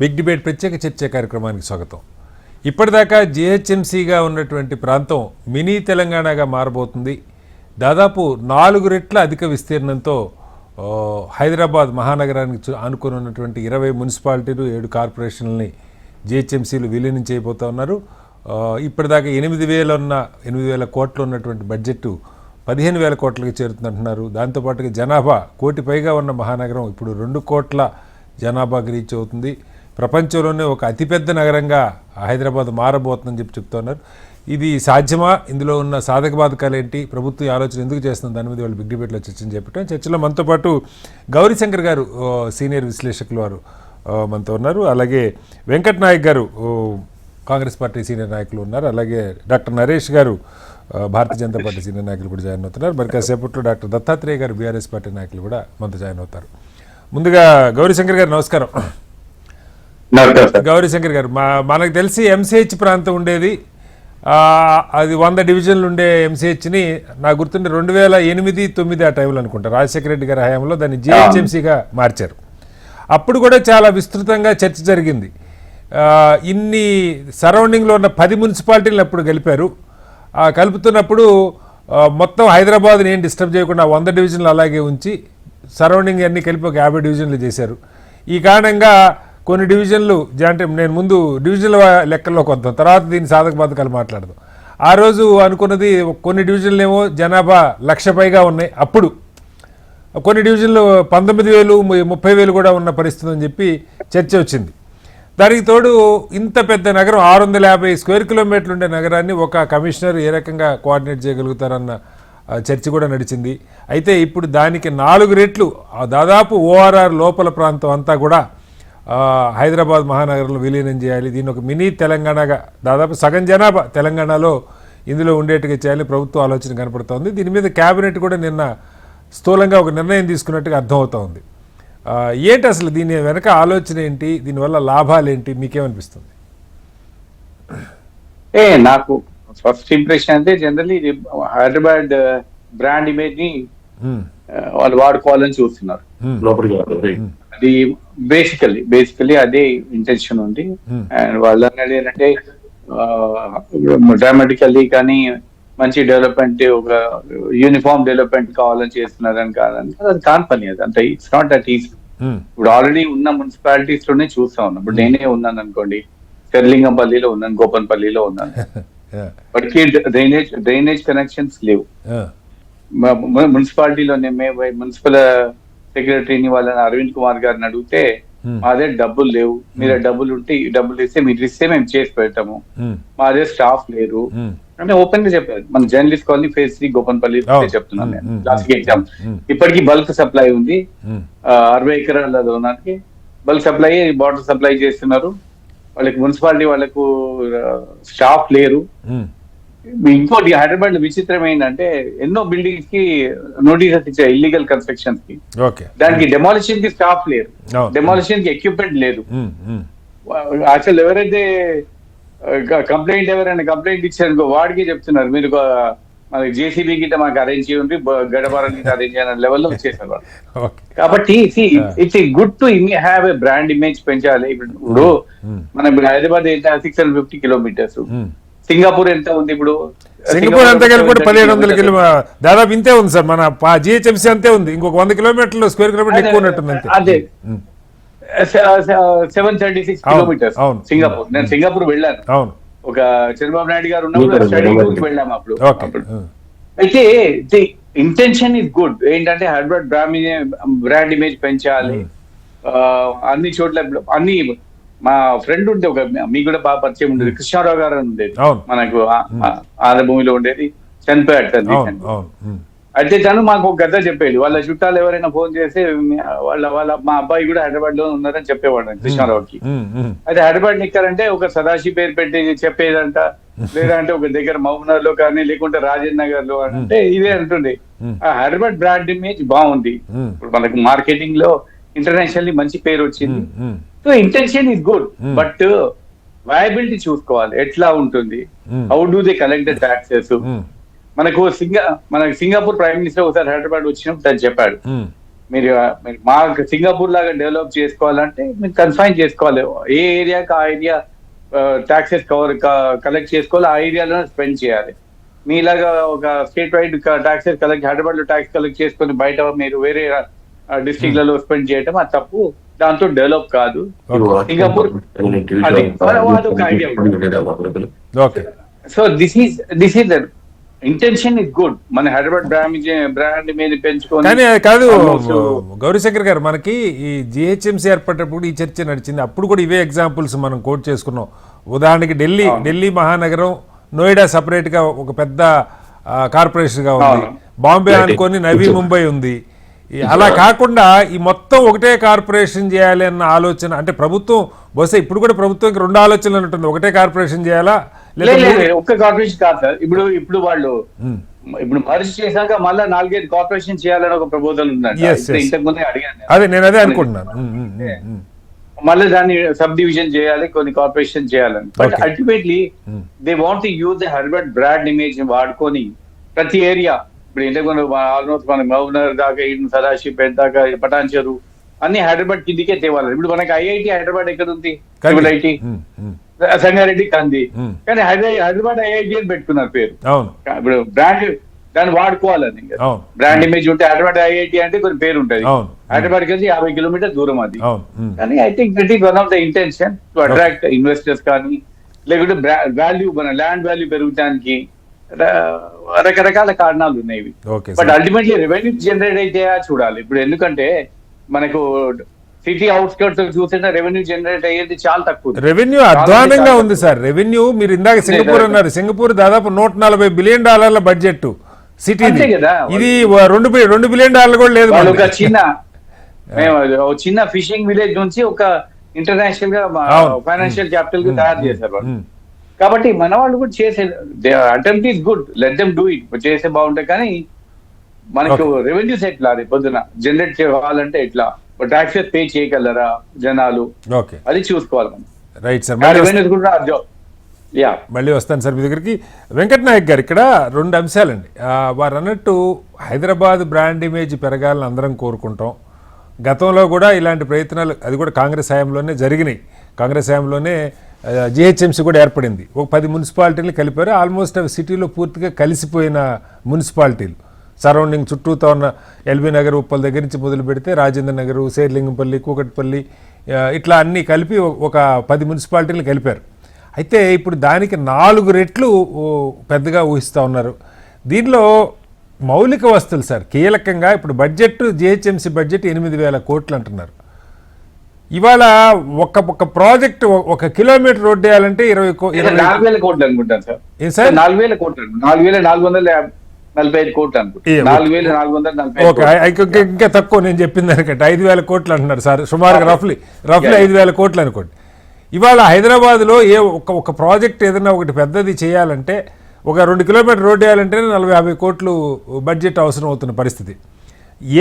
Big debate ప్రత్యేక చర్చ కార్యక్రమానికి స్వాగతం. ఇప్పటిదాకా జిహెచ్ఎంసీగా ఉన్నటువంటి ప్రాంతం మినీ తెలంగాణగా మారబోతుంది. దాదాపు 4 రెట్ల అధిక విస్తీర్ణంతో హైదరాబాద్ మహానగరానికి ఆనుకొని ఉన్నటువంటి 20 మున్సిపాలిటీలు 7 కార్పొరేషన్లని జిహెచ్ఎంసీలు విలీనం చేయబోతా ఉన్నారు. ఇప్పటిదాకా 8,000 కోట్లు ఉన్నటువంటి బడ్జెట్ 15,000 కోట్లకి చేరుతుందంటున్నారు. దాంతోపాటుగా జనాభా 1 కోటి పైగా ఉన్న మహానగరం ఇప్పుడు 2 కోట్ల జనాభాకి రీచ్ అవుతుంది. ప్రపంచంలోనే ఒక అతిపెద్ద నగరంగా హైదరాబాద్ మారబోతుందని చెప్తున్నారు. ఇది సాధ్యమా? ఇందులో ఉన్న సాధక బాధకాలు ఏంటి? ప్రభుత్వం ఆలోచన ఎందుకు చేస్తుంది? దాని మీద వాళ్ళు బిగ్ డిబేట్లో చర్చని చెప్పటం. చర్చలో మనతో పాటు గౌరీశంకర్ గారు సీనియర్ విశ్లేషకులు వారు మనతో ఉన్నారు. అలాగే వెంకట్ నాయక్ గారు కాంగ్రెస్ పార్టీ సీనియర్ నాయకులు ఉన్నారు. అలాగే డాక్టర్ నరేష్ గారు భారతీయ జనతా పార్టీ సీనియర్ నాయకులు కూడా జాయిన్ అవుతున్నారు. మరి కాసేపట్లో డాక్టర్ దత్తాత్రేయ గారు బీఆర్ఎస్ పార్టీ నాయకులు కూడా మనతో జాయిన్ అవుతారు. ముందుగా గౌరీశంకర్ గారు నమస్కారం. గౌరీశంకర్ గారు, మనకు తెలిసి ఎంసీహెచ్ ప్రాంతం ఉండేది, అది 100 డివిజన్లు ఉండే ఎంసీహెచ్ని నాకు గుర్తుండే 2008-9 ఆ టైంలో అనుకుంటా రాజశేఖర రెడ్డి గారి హయాంలో దాన్ని జిహెచ్ఎంసీగా మార్చారు. అప్పుడు కూడా చాలా విస్తృతంగా చర్చ జరిగింది. ఇన్ని సరౌండింగ్లో ఉన్న 10 మున్సిపాలిటీలను అప్పుడు కలిపారు. కలుపుతున్నప్పుడు మొత్తం హైదరాబాద్ని ఏం డిస్టర్బ్ చేయకుండా 100 డివిజన్లు అలాగే ఉంచి సరౌండింగ్ అన్నీ కలిపి ఒక 50 డివిజన్లు చేశారు. ఈ కారణంగా కొన్ని డివిజన్లు అంటే నేను ముందు డివిజన్ల లెక్కల్లోకి వద్దాం, తర్వాత దీని సాధక బాధకాలు మాట్లాడదాం. ఆ రోజు అనుకున్నది కొన్ని డివిజన్లు ఏమో జనాభా 1,00,000 పైగా ఉన్నాయి. అప్పుడు కొన్ని డివిజన్లు 19,000, 30,000 కూడా ఉన్న పరిస్థితి అని చెప్పి చర్చ వచ్చింది. దానికి తోడు ఇంత పెద్ద నగరం 650 స్క్వేర్ కిలోమీటర్లు ఉండే నగరాన్ని ఒక కమిషనర్ ఏ రకంగా కోఆర్డినేట్ చేయగలుగుతారన్న చర్చ కూడా నడిచింది. అయితే ఇప్పుడు దానికి 4 రెట్లు దాదాపు ఓఆర్ఆర్ లోపల ప్రాంతం అంతా కూడా హైదరాబాద్ మహానగరంలో విలీనం చేయాలి. దీన్ని ఒక మినీ తెలంగాణగా దాదాపు సగం జనాభా తెలంగాణలో ఇందులో ఉండేట్టుగా చేయాలి ప్రభుత్వ ఆలోచన కనపడుతోంది. దీని మీద క్యాబినెట్ కూడా నిన్న స్థూలంగా ఒక నిర్ణయం తీసుకున్నట్టుగా అర్థమవుతా ఉంది. ఏంటి అసలు దీని వెనక ఆలోచన ఏంటి? దీనివల్ల లాభాలు ఏంటి? మీకేమనిపిస్తుంది? నాకు ఫస్ట్ ఇంప్రెషన్ అంటే జనరల్లీ హైదరాబాద్ బ్రాండ్ ఇమేజ్ ని వాళ్ళు వాడుకోవాలని చూస్తున్నారు. అది బేసికలీ అదే ఇంటెన్షన్ ఉంది. అండ్ వాళ్ళు అన్నది ఏంటంటే డ్రామాటికల్లీ కానీ మంచి డెవలప్మెంట్, ఒక యూనిఫామ్ డెవలప్మెంట్ కావాలని చేస్తున్నారని కాదని అది కాని పని. అది అంత ఇట్స్ నాట్ దట్ ఈజీ. ఇప్పుడు ఆల్రెడీ ఉన్న మున్సిపాలిటీస్ లోనే చూస్తా ఉన్నాం. ఇప్పుడు నేనే ఉన్నాను అనుకోండి, శర్లింగంపల్లిలో ఉన్నాను, గోపన్పల్లిలో ఉన్నాను. వాటికి డ్రైనేజ్ కనెక్షన్స్ లేవు. మున్సిపాలిటీలోనే మున్సిపల్ సెక్రటరీని వాళ్ళని అరవింద్ కుమార్ గారిని అడిగితే మాదే డబ్బులు లేవు, మీరే డబ్బులు ఉంటే ఈ డబ్బులు ఇస్తే మీరు ఇస్తే మేము చేసి పెడతాము, మాదే స్టాఫ్ లేరు అంటే ఓపెన్ గా చెప్పారు. మన జర్నలిస్ట్ కాలనీ ఫేజ్ 3 గోపన్పల్లి చెప్తున్నాను నేను. లాస్ట్ ఎగ్జామ్ ఇప్పటికీ బల్క్ సప్లై ఉంది. 60 ఎకరాల దానికి బల్క్ సప్లై, వాటర్ సప్లై చేస్తున్నారు. వాళ్ళకి మున్సిపాలిటీ వాళ్ళకు స్టాఫ్ లేరు. ఇంకోటి హైదరాబాద్ లో విచిత్రం ఏంటంటే ఎన్నో బిల్డింగ్స్ కి నోటీసెస్ ఇచ్చారు ఇల్లీగల్ కన్స్ట్రక్షన్స్ కి. దానికి డెమాలిషన్ కి స్టాఫ్ లేరు, డెమాలిషన్ కి ఎక్విప్మెంట్ లేదు. అసలు ఎవరైతే ఎవరైనా కంప్లైంట్ ఇచ్చారు వాడికి చెప్తున్నారు మీరు మనకి జేసీబీ గిట్ట మాకు అరేంజ్ చేయండి, గడపారానికి అరేంజ్ చేయని లెవెల్లో వచ్చేసారు వాళ్ళు. కాబట్టి it's good to have a brand image పెంచాలి. ఇప్పుడు మనం ఇప్పుడు హైదరాబాద్ 650 కిలోమీటర్స్, సింగపూర్ ఎంత ఉంది? ఇప్పుడు సింగపూర్ అంతా కలిపి 1,700 కిలోమీటర్ దాదాపు ఇంతే ఉంది సార్. మన జిహెచ్ఎంసీ అంతే ఉంది. ఇంకొక 100 కిలోమీటర్లు స్క్వేర్ కిలోమీటర్ ఎక్కువ ఉన్నట్టుంది అంతే. అదే 736 కిలోమీటర్స్ సింగపూర్. నేను సింగపూర్ వెళ్ళాను. అవును, ఒక చంద్రబాబు నాయుడు గారు ఉన్నప్పుడు స్టడీ టూర్కి వెళ్ళాము అప్పుడు. అయితే ది ఇంటెన్షన్ ఇస్ గుడ్. ఏంటంటే హైదరాబాద్ బ్రాండ్ ఇమేజ్ పెంచాలి అన్ని చోట్ల. అన్ని మా ఫ్రెండ్ ఉంటే ఒక మీకు కూడా బాగా పరిచయం ఉండేది, కృష్ణారావు గారు అని ఉండేది, మనకు ఆంధ్రభూమిలో ఉండేది, చనిపోయాడు. అయితే తను మాకు ఒక కథ చెప్పేది. వాళ్ళ చుట్టాలు ఎవరైనా ఫోన్ చేస్తే వాళ్ళ మా అబ్బాయి కూడా హైదరాబాద్ లో ఉన్నారని చెప్పేవాడు కృష్ణారావుకి. అయితే హైదరాబాద్ నిక్కారంటే ఒక సదాశి పేరు పెట్టి చెప్పేదంట, లేదంటే ఒక దగ్గర మహబూబ్నగర్ లో కానీ లేకుంటే రాజేంద్ర నగర్ లో అంటే ఇదే అంటుండే. ఆ హైదరాబాద్ బ్రాండ్ ఇమేజ్ బాగుంది. ఇప్పుడు మనకు మార్కెటింగ్ లో ఇంటర్నేషనల్లీ మంచి పేరు వచ్చింది. So intention is good, but viability చూసుకోవాలి. ఎట్లా ఉంటుంది, how do they collect the taxes. మనకు సింగపూర్ ప్రైమ్ మినిస్టర్ ఒకసారి హైదరాబాద్ వచ్చినప్పుడు తను చెప్పాడు, మీరు మా సింగపూర్ లాగా డెవలప్ చేసుకోవాలంటే మీరు కన్ఫైన్ చేసుకోవాలి, ఏ ఏరియాకి ఆ ఏరియా ట్యాక్సెస్ కలెక్ట్ చేసుకోవాలి, ఆ ఏరియాలో స్పెండ్ చేయాలి. మీలాగా ఒక state wide taxes collect, Hyderabad లో ట్యాక్స్ కలెక్ట్ చేసుకొని బయట మీరు వేరే డిస్ట్రిక్ట్లలో స్పెండ్ చేయడం అది తప్పు, దాంతో డెవలప్ కాదు. సింగపూర్ అదొక idea. So this is the intention is good. మన హైదరాబాద్ బ్రాండ్ మీద పెంచుకొని. కానీ అది కాదు గౌరీశంకర్ గారు, మనకి ఈ జిహెచ్ఎంసీ ఏర్పడినప్పుడు ఈ చర్చ నడిచింది, అప్పుడు కూడా ఇవే ఎగ్జాంపుల్స్ మనం కోట్ చేసుకున్నాం. ఉదాహరణకి ఢిల్లీ మహానగరం, నోయిడా సపరేట్ గా ఒక పెద్ద కార్పొరేషన్ గా ఉంది, బాంబే అనుకొని నవీ ముంబై ఉంది. అలా కాకుండా ఈ మొత్తం ఒకటే కార్పొరేషన్ చేయాలి అన్న ఆలోచన, అంటే ప్రభుత్వం బహుశా ఇప్పుడు కూడా ప్రభుత్వం రెండు ఆలోచనలు ఉంటుంది, ఒకటే కార్పొరేషన్ చేయాలా ఒక్క కార్పొరేషన్ కాదు సార్. ఇప్పుడు వాళ్ళు ఇప్పుడు మర్జ్ చేశాక మళ్ళీ 4-5 కార్పొరేషన్ చేయాలని ఒక ప్రపోజల్ ఉందండి. ఇంతకు ముందే అడిగాను, అదే నేను అదే అనుకుంటున్నాను. మళ్ళీ దాన్ని సబ్ డివిజన్ చేయాలి, కొన్ని కార్పొరేషన్ చేయాలని. But ultimately they want to use the Hyderabad brand image వాడుకొని ప్రతి ఏరియా, ఇప్పుడు ఇంతకు ముందు ఆల్మోస్ట్ మన మహబూబ్నగర్ దాకా, సదాశివపేట దాకా, పటాన్ చెరువు అన్ని హైదరాబాద్ కిందికే తేవాలి. ఇప్పుడు మనకి ఐఐటి హైదరాబాద్ ఎక్కడ ఉంది? ఐఐటి సంగారెడ్డి కంది, కానీ హైదరాబాద్ ఐఐటి అని పెట్టుకున్నారు పేరు. ఇప్పుడు బ్రాండ్ దాన్ని వాడుకోవాలని, బ్రాండ్ ఇమేజ్ ఉంటే హైదరాబాద్ ఐఐటి అంటే కొన్ని పేరు ఉంటుంది. హైదరాబాద్ కలిసి 50 కిలోమీటర్ దూరం అది. కానీ I think that is one of the intention to attract investors, కానీ లేకుంటే వాల్యూ, మన ల్యాండ్ వాల్యూ పెరుగుతానికి రకరకాల కారణాలు ఉన్నాయి. బట్ అల్టిమేట్లీ రెవెన్యూ జనరేట్ అయితే చూడాలి. ఇప్పుడు ఎందుకంటే మనకు సిటీ అవుట్స్కర్ట్స్ చూస్తే రెవెన్యూ జనరేట్ అయ్యేది చాలా తక్కువ. రెవెన్యూ అధ్వానంగా ఉంది సార్. రెవెన్యూ మీరు ఇందాక సింగపూర్ అన్నారు, సింగపూర్ దాదాపు $140 బిలియన్ బడ్జెట్ సిటీ, ఇది $2 బిలియన్ కూడా లేదు. ఒక చిన్న ఫిషింగ్ విలేజ్ నుంచి ఒక ఇంటర్నేషనల్ గా ఫైనాన్షియల్ క్యాపిటల్ గా తయారు చేశారు. కాబట్టి మన వాళ్ళు కూడా చేసే attempt is good, let them do it, చేసే బాగుంటాయి. కానీ మనకు రెవెన్యూస్ ఎట్లా పొద్దున జనరేట్ చేయాలంటే ఎట్లా, ట్యాక్సెస్ పే చేయగలరా జనాలు, అది చూసుకోవాలి మనం. రైట్ సార్, మళ్ళీ వస్తాను సార్ మీ దగ్గరికి. వెంకట్ నాయక్ గారు, ఇక్కడ 2 అంశాలండి. వారు అన్నట్టు హైదరాబాద్ బ్రాండ్ ఇమేజ్ పెరగాలని అందరం కోరుకుంటాం. గతంలో కూడా ఇలాంటి ప్రయత్నాలు, అది కూడా కాంగ్రెస్ హయాంలోనే జరిగినాయి. కాంగ్రెస్ హయాంలోనే జిహెచ్ఎంసీ కూడా ఏర్పడింది. ఒక 10 మున్సిపాలిటీలు కలిపారు. ఆల్మోస్ట్ అవి సిటీలో పూర్తిగా కలిసిపోయిన మున్సిపాలిటీలు. సరౌండింగ్ చుట్టూతో ఉన్న ఎల్బీ నగర్, ఉప్పల్ దగ్గర నుంచి మొదలు పెడితే రాజేంద్ర నగర్, శేర్లింగంపల్లి, కూకట్పల్లి, ఇట్లా అన్నీ కలిపి ఒక 10 మున్సిపాలిటీలు కలిపారు. అయితే ఇప్పుడు దానికి 4 రెట్లు పెద్దగా ఊహిస్తూ ఉన్నారు. దీనిలో మౌలిక వస్తువులు సార్ కీలకంగా, ఇప్పుడు బడ్జెట్ జిహెచ్ఎంసీ బడ్జెట్ 8,000 కోట్లు అంటున్నారు. ఇవాళ ఒక ప్రాజెక్ట్ 1 కిలోమీటర్ రోడ్డు వేయాలంటే 4,000 కోట్లు అనుకుంటాను సార్. 4,000 కోట్లు, 4,445 కోట్లు అనుకుంటాను. 4,445. ఇంకా తక్కువ నేను చెప్పింది దానికంటే 5,000 కోట్లు అంటున్నారు సార్, సుమారుగా రఫ్లీ 5,000 కోట్లు అనుకోండి. ఇవాళ హైదరాబాద్లో ఒక ప్రాజెక్ట్ ఏదైనా ఒకటి పెద్దది చేయాలంటే, ఒక 2 కిలోమీటర్ రోడ్డు వేయాలంటే 40-50 కోట్లు బడ్జెట్ అవసరం అవుతున్న పరిస్థితి.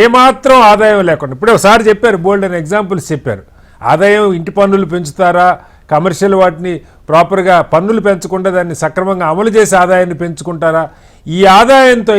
ఏమాత్రం ఆదాయం లేకుండా, ఇప్పుడే ఒకసారి చెప్పారు, బోల్డ్ అనే ఎగ్జాంపుల్స్ చెప్పారు. ఆదాయం ఇంటి పన్నులు పెంచుతారా, కమర్షియల్ వాటిని ప్రాపర్గా పన్నులు పెంచకుండా దాన్ని సక్రమంగా అమలు చేసి ఆదాయాన్ని పెంచుకుంటారా? ఈ ఆదాయంతో